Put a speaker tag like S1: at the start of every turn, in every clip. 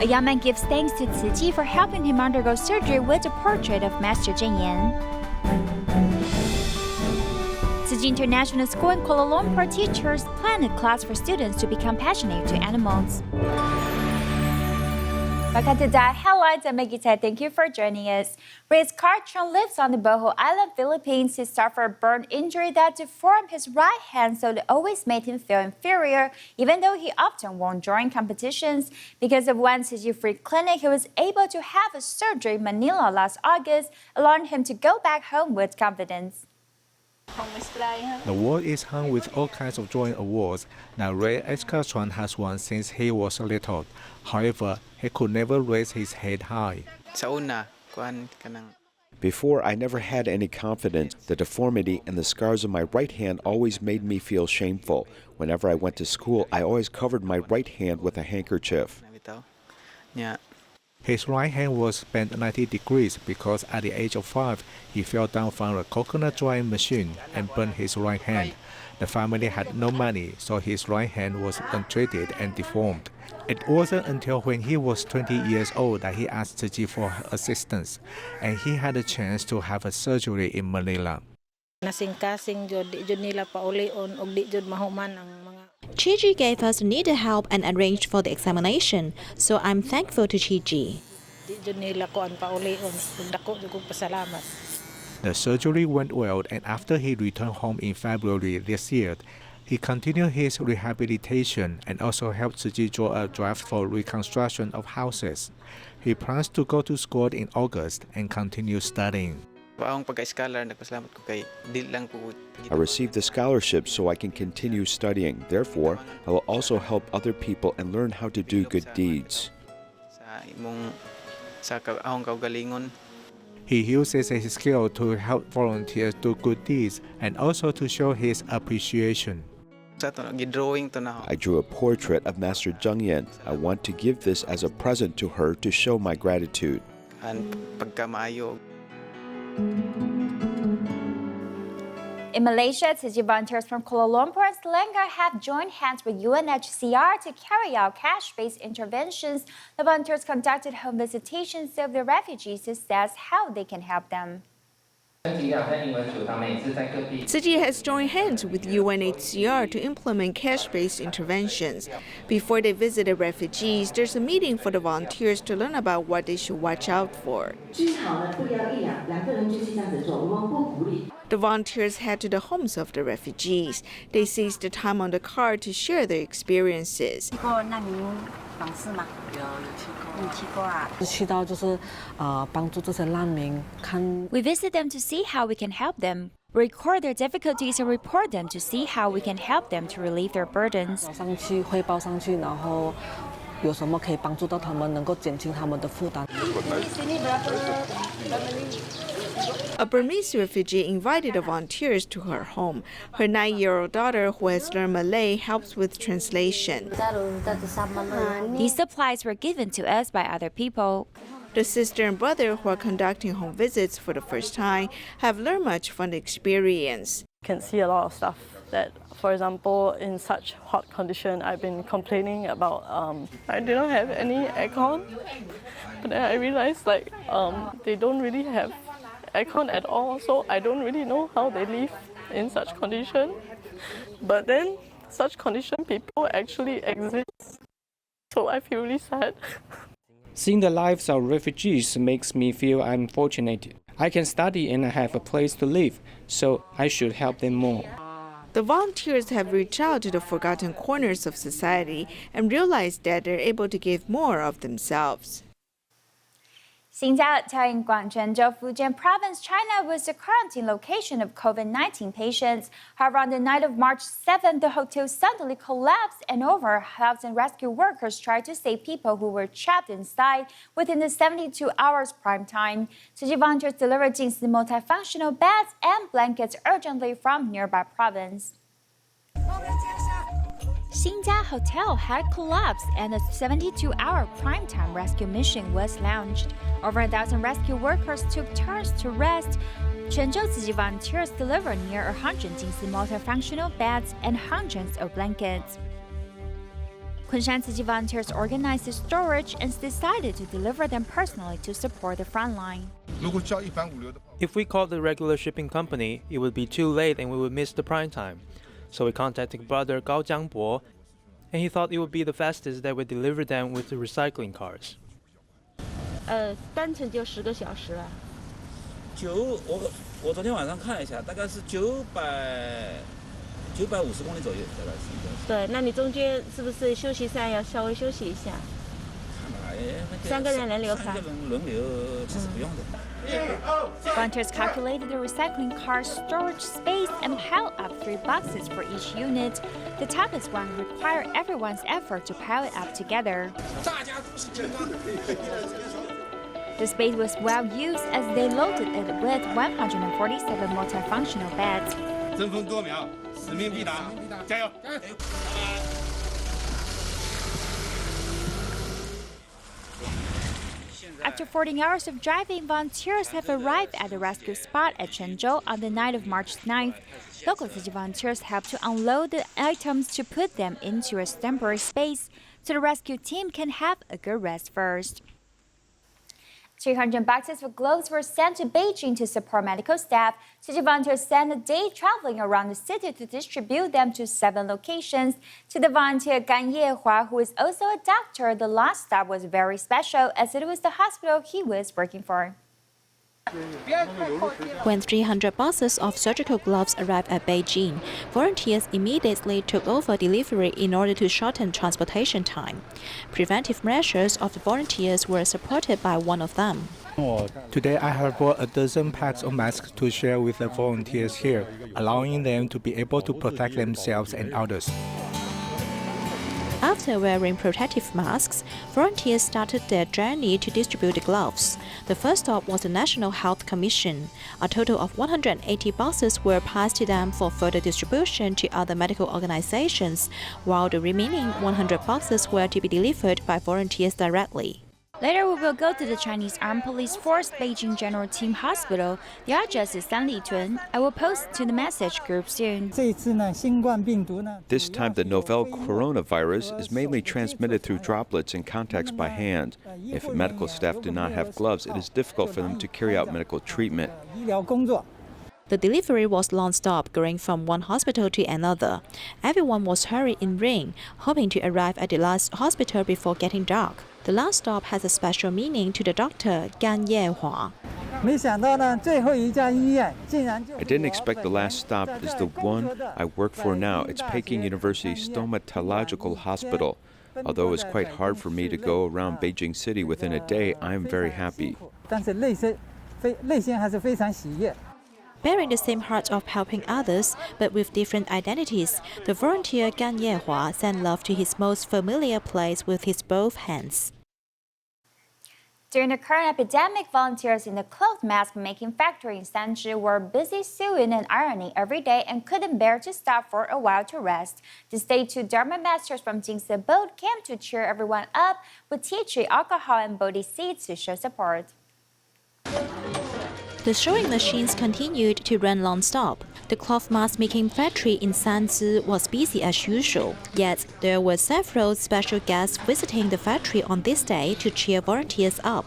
S1: A young man gives thanks to Tzu Chi for helping him undergo surgery with a portrait of Master Zheng Yan. Tzu Chi International School in Kuala Lumpur teachers plan a class for students to become passionate to animals. Welcome to Diet Headlines. I'm Maggie Ted. Thank you for joining us. Reyes Cartron lives on the Bohol Island, Philippines. He suffered a burn injury that deformed his right hand, so it always made him feel inferior, even though he often won during competitions. Because of one Tzu Chi free clinic, he was able to have a surgery in Manila last August, allowing him to go back home with confidence.
S2: The wall is hung with all kinds of drawing awards that Reyes Cartron has won since he was little. However, he could never raise his head high.
S3: Before, I never had any confidence. The deformity and the scars on my right hand always made me feel shameful. Whenever I went to school, I always covered my right hand with a handkerchief.
S2: His right hand was bent 90 degrees because at the age of 5, he fell down from a coconut drying machine and burned his right hand. The family had no money, so his right hand was untreated and deformed. It wasn't until when he was 20 years old that he asked Tzu Chi for assistance, and he had a chance to have a surgery in Manila.
S4: Tzu Chi gave us needed help and arranged for the examination, so I'm thankful to Tzu Chi.
S2: The surgery went well, and after he returned home in February this year, he continued his rehabilitation and also helped Tzu Chi draw a draft for reconstruction of houses. He plans to go to school in August and continue studying.
S3: I received the scholarship so I can continue studying. Therefore, I will also help other people and learn how to do good deeds.
S2: He uses his skill to help volunteers do good deeds and also to show his appreciation.
S3: I drew a portrait of Master Zheng Yan. I want to give this as a present to her to show my gratitude.
S1: In Malaysia, Tzu Chi volunteers from Kuala Lumpur and Sri Lanka have joined hands with UNHCR to carry out cash-based interventions. The volunteers conducted home visitations of the refugees to assess how they can help them.
S5: Tzu Chi has joined hands with UNHCR to implement cash-based interventions. Before they visit the refugees, there's a meeting for the volunteers to learn about what they should watch out for. The volunteers head to the homes of the refugees. They seize the time on the car to share their experiences.
S1: We visit them to see how we can help them, record their difficulties, and report them to see how we can help them to relieve their burdens.
S5: A Burmese refugee invited the volunteers to her home. Her 9-year-old daughter, who has learned Malay, helps with translation.
S1: These supplies were given to us by other people.
S5: The sister and brother, who are conducting home visits for the first time, have learned much from the experience.
S6: Can see a lot of stuff that, for example, in such hot condition, I've been complaining about I didn't have any aircon, but then I realized they don't really have aircon at all, so I don't really know how they live in such condition. But then such condition people actually exist, so I feel really sad.
S7: Seeing the lives of refugees makes me feel I'm fortunate. I can study and I have a place to live, so I should help them more.
S5: The volunteers have reached out to the forgotten corners of society and realized that they're able to give more of themselves.
S1: 新加坡in Guangzhou, Fujian Province, China, was the quarantine location of COVID-19 patients. However, on the night of March 7th, the hotel suddenly collapsed and over 1,000 rescue workers tried to save people who were trapped inside within the 72 hours prime time. Tzu Chi volunteers delivered multifunctional beds and blankets urgently from nearby province. Xinjia Hotel had collapsed and a 72-hour primetime rescue mission was launched. Over 1,000 rescue workers took turns to rest. Quanzhou Tzu Chi volunteers delivered near 100 multifunctional beds and hundreds of blankets. Kunshan Tzu Chi volunteers organized the storage and decided to deliver them personally to support the front line.
S8: If we called the regular shipping company, it would be too late and we would miss the prime time. So we contacted brother Gao Jiangbo, and he thought it would be the fastest that we deliver them with the recycling cars.
S9: 单程就10个小时啊。
S10: 我昨天晚上看了一下，大概是950公里左右，大概是应该是。
S9: 对，那你中间是不是休息站要稍微休息一下？3个人轮流开。3个人轮流
S10: 其实不用的。
S1: Volunteers calculated the recycling car's storage space and piled up 3 boxes for each unit. The toughest one required everyone's effort to pile it up together. The space was well used as they loaded it with 147 multifunctional beds.
S11: 争分夺秒，使命必达，加油！
S1: After 14 hours of driving, volunteers have arrived at the rescue spot at Chenzhou on the night of March 9th. Local Tzu Chi volunteers helped to unload the items to put them into a temporary space so the rescue team can have a good rest first. 300 boxes of gloves were sent to Beijing to support medical staff. Tzu Chi volunteers spent a day traveling around the city to distribute them to 7 locations. To the volunteer Gan Yehua, who is also a doctor, the last stop was very special as it was the hospital he was working for.
S4: When 300 boxes of surgical gloves arrived at Beijing, volunteers immediately took over delivery in order to shorten transportation time. Preventive measures of the volunteers were supported by one of them.
S2: Today I have brought a dozen packs of masks to share with the volunteers here, allowing them to be able to protect themselves and others.
S4: After wearing protective masks, volunteers started their journey to distribute the gloves. The first stop was the National Health Commission. A total of 180 boxes were passed to them for further distribution to other medical organizations, while the remaining 100 boxes were to be delivered by volunteers directly.
S1: Later, we will go to the Chinese Armed Police Force Beijing General Team Hospital. The address is Sanli Tun. I will post to the message group soon.
S3: This time, the novel coronavirus is mainly transmitted through droplets and contacts by hand. If medical staff do not have gloves, it is difficult for them to carry out medical treatment.
S4: The delivery was non-stop, going from one hospital to another. Everyone was hurried in rain, hoping to arrive at the last hospital before getting dark. The last stop has a special meaning to the doctor, Gan Yehua.
S3: I didn't expect the last stop is the one I work for now. It's Peking University Stomatological Hospital. Although it's quite hard for me to go around Beijing City within a day, I am very happy.
S4: Bearing the same heart of helping others, but with different identities, the volunteer Gan Yehua sent love to his most familiar place with his both hands.
S1: During the current epidemic, volunteers in the cloth mask making factory in Sanzhi were busy sewing and ironing every day and couldn't bear to stop for a while to rest. This day, 2 Dharma masters from Jingsi Boat came to cheer everyone up with tea tree, alcohol, and Bodhi seeds to show support.
S4: The sewing machines continued to run non-stop. The cloth mask making factory in Sanzi was busy as usual. Yet, there were several special guests visiting the factory on this day to cheer volunteers up.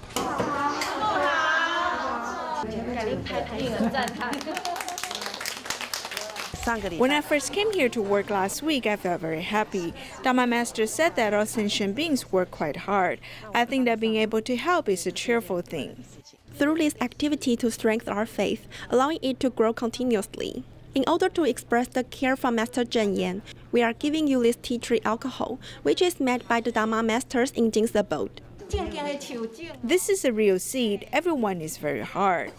S5: When I first came here to work last week, I felt very happy. Dharma Master said that all sentient beings work quite hard. I think that being able to help is a cheerful thing.
S12: Through this activity to strengthen our faith, allowing it to grow continuously. In order to express the care from Master Zhen Yan, we are giving you this tea tree alcohol, which is made by the Dharma Masters in Jingsi Boat.
S5: This is a real seed. Everyone is very hard.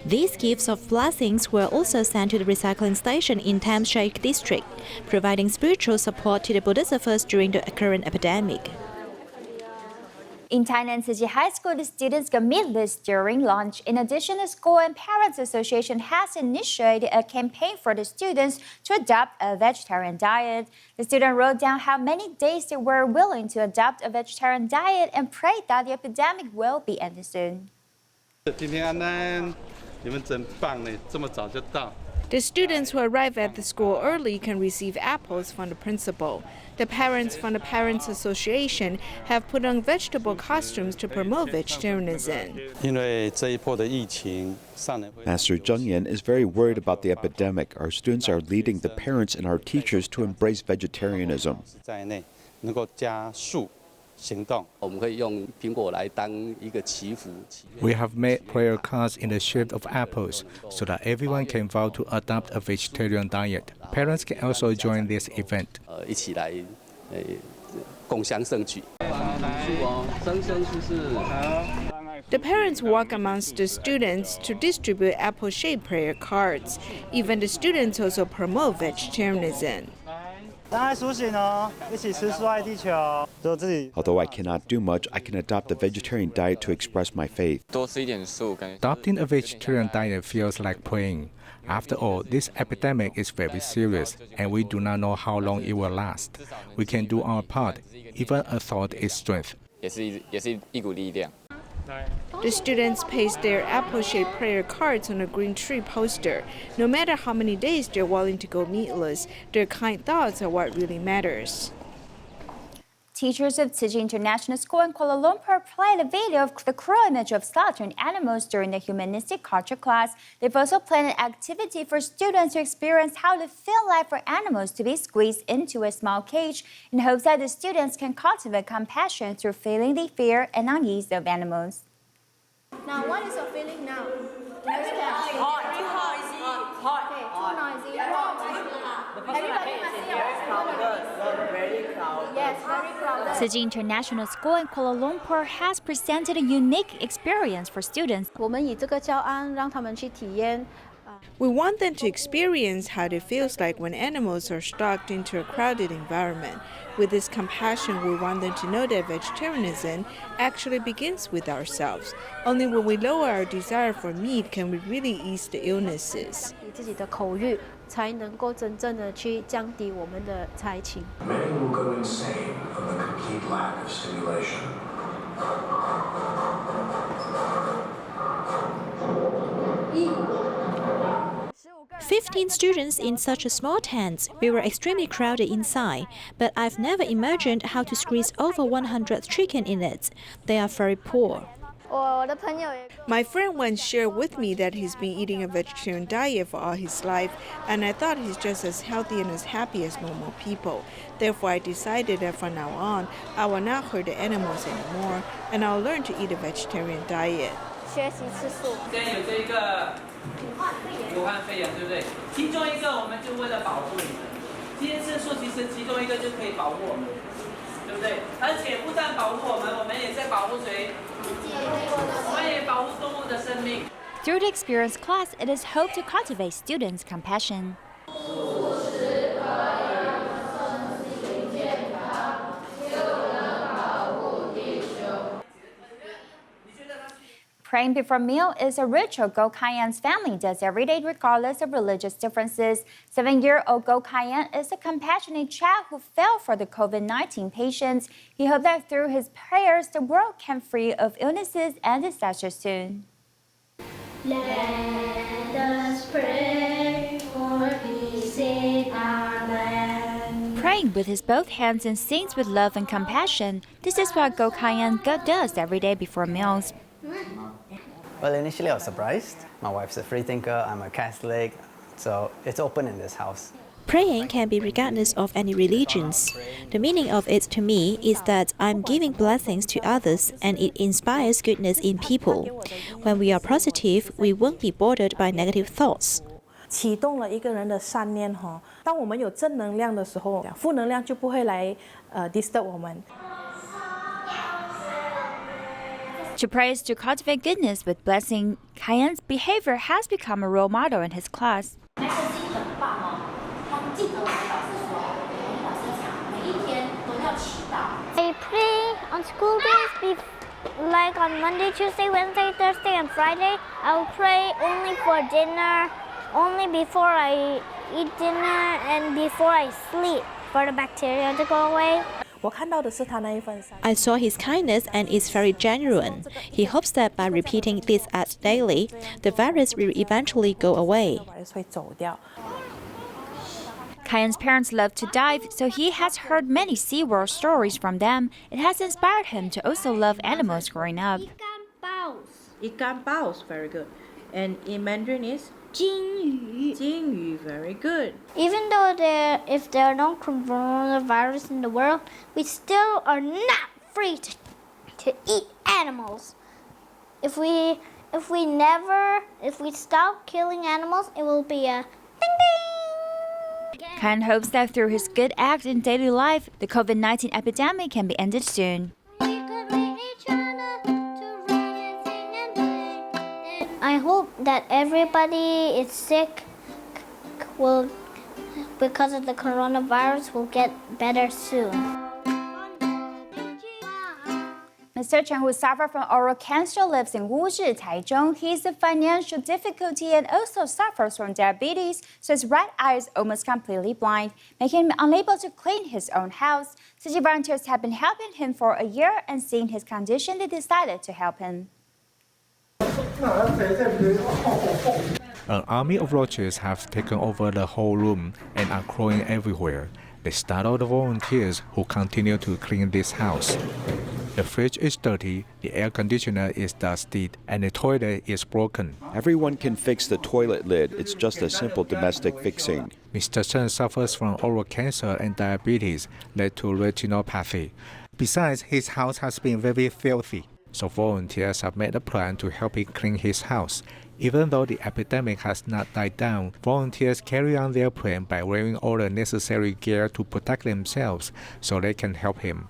S4: These gifts of blessings were also sent to the recycling station in Tamshek district, providing spiritual support to the Bodhisattvas during the current epidemic.
S1: In Tainan Tzu Chi High School, the students got meatless during lunch. In addition, the School and Parents Association has initiated a campaign for the students to adopt a vegetarian diet. The students wrote down how many days they were willing to adopt a vegetarian diet and prayed that the epidemic will be ended soon.
S5: The The students who arrive at the school early can receive apples from the principal. The parents from the Parents Association have put on vegetable costumes to promote vegetarianism.
S3: Master Zheng Yan is very worried about the epidemic. Our students are leading the parents and our teachers to embrace vegetarianism.
S2: We have made prayer cards in the shape of apples so that everyone can vow to adopt a vegetarian diet. Parents can also join this event.
S5: The parents walk amongst the students to distribute apple-shaped prayer cards. Even the students also promote vegetarianism.
S3: Although I cannot do much, I can adopt a vegetarian diet to express my faith.
S2: Adopting a vegetarian diet feels like praying. After all, this epidemic is very serious, and we do not know how long it will last. We can do our part. Even a thought is strength.
S5: The students paste their apple-shaped prayer cards on a green tree poster. No matter how many days they're willing to go meatless, their kind thoughts are what really matters.
S1: Teachers of Tzu Chi International School in Kuala Lumpur played a video of the cruel image of slaughtering animals during the humanistic culture class. They've also planned an activity for students to experience how to feel like for animals to be squeezed into a small cage in hopes that the students can cultivate compassion through feeling the fear and unease of animals.
S13: Now, what is your feeling now? Hot. Okay, too noisy. Everybody must see your Yes, very crowded.
S1: Tzu Chi International School in Kuala Lumpur has presented a unique experience for students.
S5: We want them to experience how it feels like when animals are stuck into a crowded environment. With this compassion, we want them to know that vegetarianism actually begins with ourselves. Only when we lower our desire for meat can we really ease the illnesses.
S14: Many will
S15: go insane from the complete lack of stimulation.
S4: 15 students in such a small tent. We were extremely crowded inside, but I've never imagined how to squeeze over 100 chicken in it. They are very poor.
S5: My friend once shared with me that he's been eating a vegetarian diet for all his life, and I thought he's just as healthy and as happy as normal people. Therefore, I decided that from now on, I will not hurt the animals anymore, and I'll learn to eat a vegetarian diet.
S16: 武汉肺炎，对不对？其中一个我们就为了保护你们，今天吃素，其实其中一个就可以保护我们，对不对？而且不但保护我们，我们也在保护谁？我们也保护动物的生命。
S1: Through the experience class, it is hoped to cultivate students' compassion. Praying before meal is a ritual Go Kayan's family does every day regardless of religious differences. 7-year-old Go Kayan is a compassionate child who fell for the COVID-19 patients. He hoped that through his prayers, the world can free of illnesses and disasters soon.
S13: Let us pray for peace in our land.
S1: Praying with his both hands and sings with love and compassion. This is what Go Kayan does every day before meals.
S17: Well, initially I was surprised. My wife's a free thinker, I'm a Catholic, so it's open in this house.
S4: Praying can be regardless of any religions. The meaning of it to me is that I'm giving blessings to others and it inspires goodness in people. When we are positive, we won't be bothered by negative thoughts.
S18: 启动了一个人的善念哈，当我们有正能量的时候，负能量就不会来disturb 我们。
S1: To pray is to cultivate goodness with blessing. Kayan's behavior has become a role model in his class.
S13: I pray on school days, like on Monday, Tuesday, Wednesday, Thursday, and Friday. I will pray only for dinner, only before I eat dinner, and before I sleep, for the bacteria to go away.
S4: I saw his kindness and it's very genuine. He hopes that by repeating these acts daily, the virus will eventually go away.
S1: Kayan's parents love to dive, so he has heard many SeaWorld stories from them. It has inspired him to also love animals growing up.
S14: 一干包, very good. And in Mandarin is?
S13: 金鱼.
S14: 金鱼, very good.
S13: Even though if there are no coronavirus in the world, we still are not free to eat animals. If we stop killing animals, it will be a ding ding.
S1: Kayan hopes that through his good act in daily life, the COVID-19 epidemic can be ended soon.
S13: I hope that everybody is sick because of the coronavirus will get better soon.
S1: Mr. Chen, who suffers from oral cancer, lives in Wuzhi, Taichung. He has a financial difficulty and also suffers from diabetes, so his right eye is almost completely blind, making him unable to clean his own house. Tzu Chi volunteers have been helping him for a year, and seeing his condition, they decided to help him.
S2: An army of roaches have taken over the whole room and are crawling everywhere. They startle the volunteers who continue to clean this house. The fridge is dirty, the air conditioner is dusty, and the toilet is broken.
S3: Everyone can fix the toilet lid. It's just a simple domestic fixing.
S2: Mr. Chen suffers from oral cancer and diabetes, led to retinopathy. Besides, his house has been very filthy, so volunteers have made a plan to help him clean his house. Even though the epidemic has not died down, volunteers carry on their plan by wearing all the necessary gear to protect themselves so they can help him.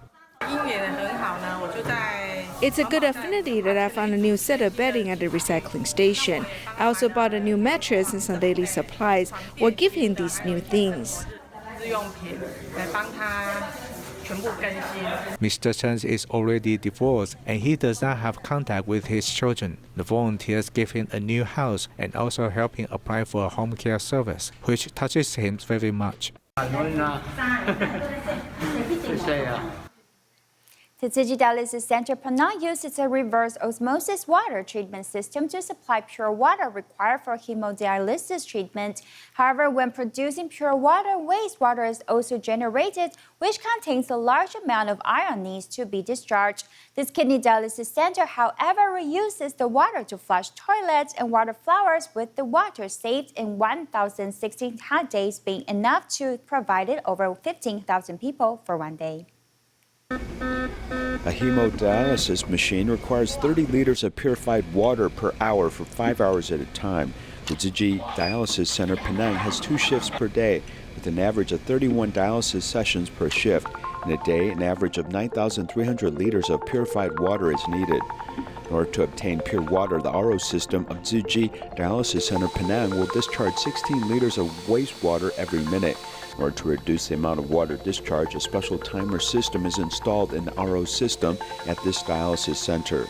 S5: It's a good affinity that I found a new set of bedding at the recycling station. I also bought a new mattress and some daily supplies. We'll give him these new things.
S2: Mr. Chen is already divorced and he does not have contact with his children. The volunteers give him a new house and also help him apply for a home care service, which touches him very much.
S1: The Tzu Chi Dialysis Center Penang uses a reverse osmosis water treatment system to supply pure water required for hemodialysis treatment. However, when producing pure water, wastewater is also generated, which contains a large amount of iron needs to be discharged. This kidney dialysis center, however, reuses the water to flush toilets and water flowers, with the water saved in 1,016 days being enough to provide it over 15,000 people for one day.
S3: A hemodialysis machine requires 30 liters of purified water per hour for 5 hours at a time. The Tzu Chi Dialysis Center Penang has 2 shifts per day, with an average of 31 dialysis sessions per shift. In a day, an average of 9,300 liters of purified water is needed. In order to obtain pure water, the RO system of Tzu Chi Dialysis Center Penang will discharge 16 liters of wastewater every minute. In order to reduce the amount of water discharge, a special timer system is installed in the RO system at this dialysis center.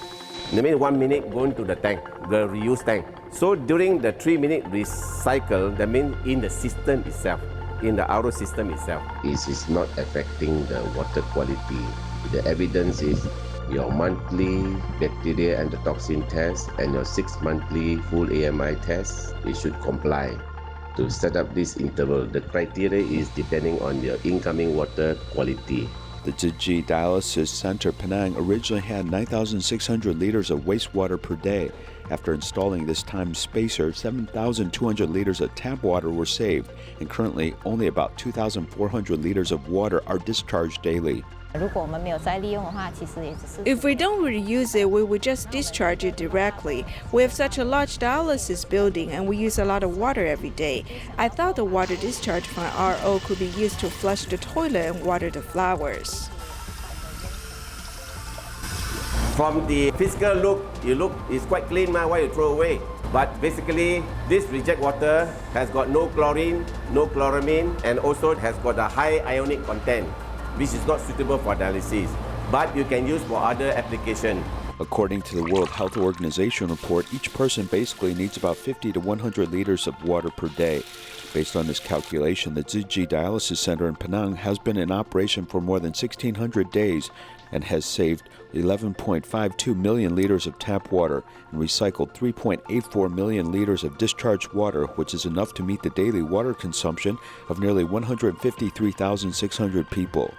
S19: That means 1 minute going to the tank, the reuse tank. So during the 3-minute recycle, that means in the system itself, in the RO system itself.
S20: It is not affecting the water quality. The evidence is your monthly bacteria and the toxin test and your 6-monthly full AMI test, it should comply. To set up this interval, the criteria is depending on your incoming water quality.
S3: The Tzu Chi Dialysis Center Penang originally had 9,600 liters of wastewater per day. After installing this time spacer, 7,200 liters of tap water were saved, and currently only about 2,400 liters of water are discharged daily.
S5: If we don't reuse it, we will just discharge it directly. We have such a large dialysis building and we use a lot of water every day. I thought the water discharged from RO could be used to flush the toilet and water the flowers.
S19: From the physical look, it's quite clean, why you throw away? But basically, this reject water has got no chlorine, no chloramine, and also has got a high ionic content, which is not suitable for dialysis, but you can use for other applications.
S3: According to the World Health Organization report, each person basically needs about 50 to 100 liters of water per day. Based on this calculation, the Tzu Chi Dialysis Center in Penang has been in operation for more than 1,600 days and has saved 11.52 million liters of tap water and recycled 3.84 million liters of discharged water, which is enough to meet the daily water consumption of nearly 153,600 people.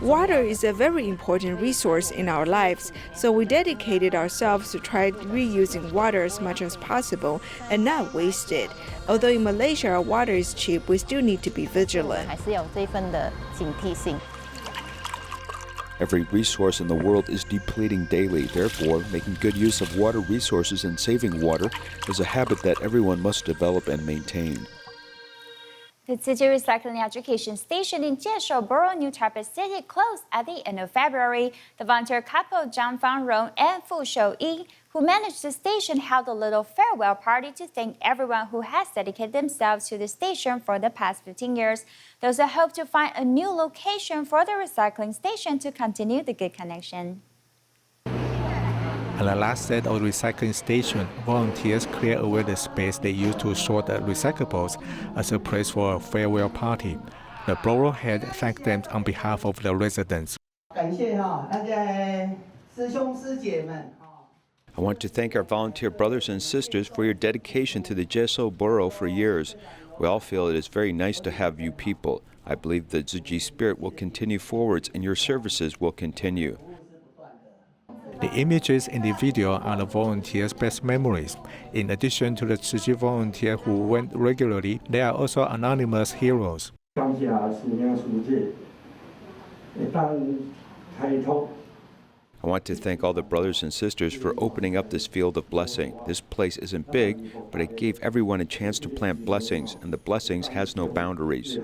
S5: Water is a very important resource in our lives, so we dedicated ourselves to try reusing water as much as possible and not waste it. Although in Malaysia our water is cheap, we still need to be vigilant.
S3: Every resource in the world is depleting daily. Therefore, making good use of water resources and saving water is a habit that everyone must develop and maintain.
S1: The Tzu Chi Recycling Education Station in Jieshou Borough, New Taipei City closed at the end of February. The volunteer couple Zhang Fangrong and Fu Shouyi, who managed the station, held a little farewell party to thank everyone who has dedicated themselves to the station for the past 15 years. They also hope to find a new location for the recycling station to continue the good connection.
S2: At the last set of the recycling station, volunteers clear away the space they used to store the recyclables as a place for a farewell party. The borough head thanked them on behalf of the residents.
S3: I want to thank our volunteer brothers and sisters for your dedication to the Jieshou Borough for years. We all feel it is very nice to have you people. I believe the Tzu Chi spirit will continue forwards and your services will continue.
S2: The images in the video are the volunteers' best memories. In addition to the Tzu Chi volunteer who went regularly, there are also anonymous heroes.
S3: I want to thank all the brothers and sisters for opening up this field of blessing. This place isn't big, but it gave everyone a chance to plant blessings, and the blessings has no boundaries.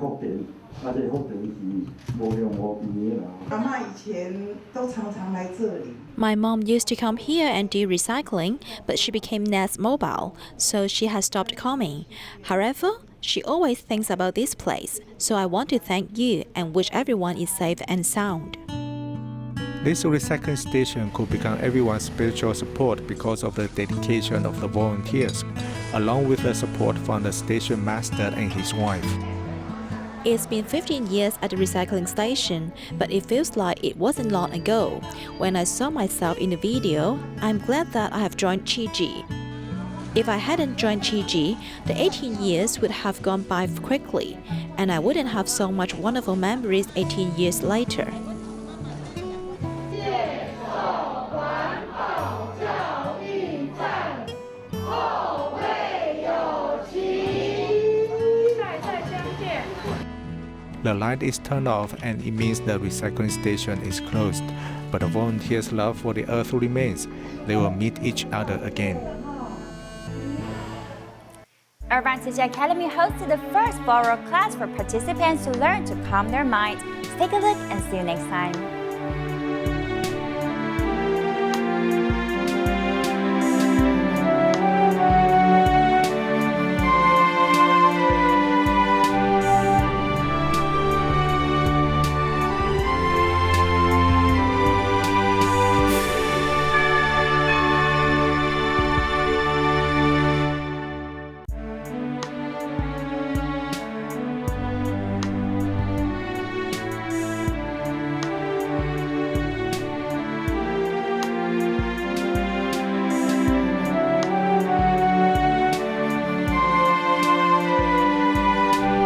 S4: My mom used to come here and do recycling, but she became less mobile, so she has stopped coming. However, she always thinks about this place, so I want to thank you and wish everyone is safe and sound.
S2: This recycling station could become everyone's spiritual support because of the dedication of the volunteers, along with the support from the station master and his wife.
S4: It's been 15 years at the recycling station, but it feels like it wasn't long ago. When I saw myself in the video, I'm glad that I have joined Tzu Chi. If I hadn't joined Tzu Chi, the 18 years would have gone by quickly, and I wouldn't have so much wonderful memories 18 years later.
S2: The light is turned off and it means the recycling station is closed, but the volunteers' love for the earth remains. They will meet each other again.
S1: Irvine Tzu Chi Academy hosted the first borough class for participants to learn to calm their mind. Take a look and see you next time.